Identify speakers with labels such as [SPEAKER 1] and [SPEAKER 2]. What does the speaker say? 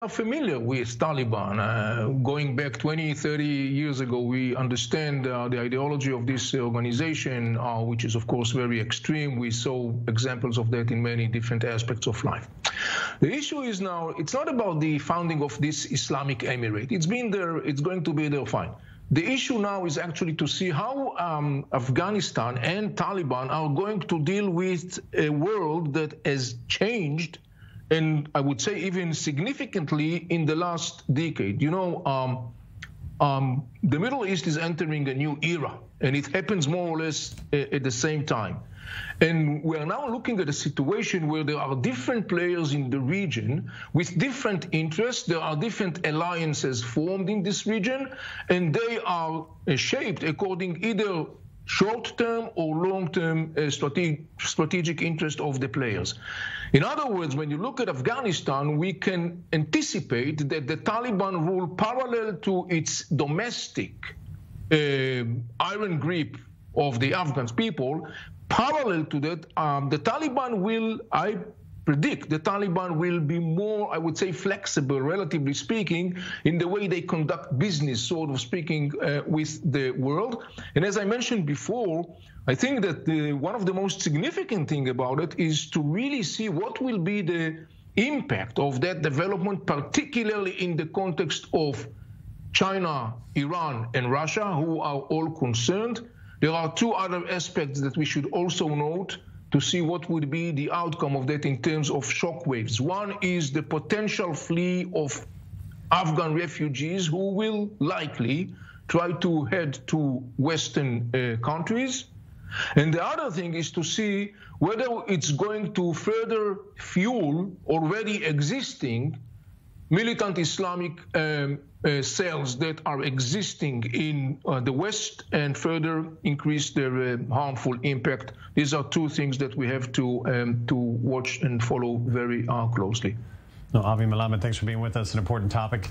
[SPEAKER 1] are familiar with Taliban. Going back 20, 30 years ago, we understand the ideology of this organization, which is, of course, very extreme. We saw examples of that in many different aspects of life. The issue is now, it's not about the founding of this Islamic Emirate. It's been there, it's going to be there, fine. The issue now is actually to see how Afghanistan and Taliban are going to deal with a world that has changed, and I would say even significantly in the last decade. You know, the Middle East is entering a new era, and it happens more or less at the same time. And we are now looking at a situation where there are different players in the region with different interests. There are different alliances formed in this region, and they are shaped according either short-term or long-term strategic interest of the players. In other words, when you look at Afghanistan, we can anticipate that the Taliban rule parallel to its domestic iron grip of the Afghan people. Parallel to that, the Taliban will, I predict, the Taliban will be more, I would say, flexible, relatively speaking, in the way they conduct business, sort of speaking, with the world. And as I mentioned before, I think that one of the most significant thing about it is to really see what will be the impact of that development, particularly in the context of China, Iran, and Russia, who are all concerned. There are two other aspects that we should also note to see what would be the outcome of that in terms of shockwaves. One is the potential flee of Afghan refugees who will likely try to head to Western countries. And the other thing is to see whether it's going to further fuel already existing militant Islamic cells that are existing in the West and further increase their harmful impact. These are two things that we have to watch and follow very closely.
[SPEAKER 2] No, Avi Melamed, thanks for being with us. An important topic.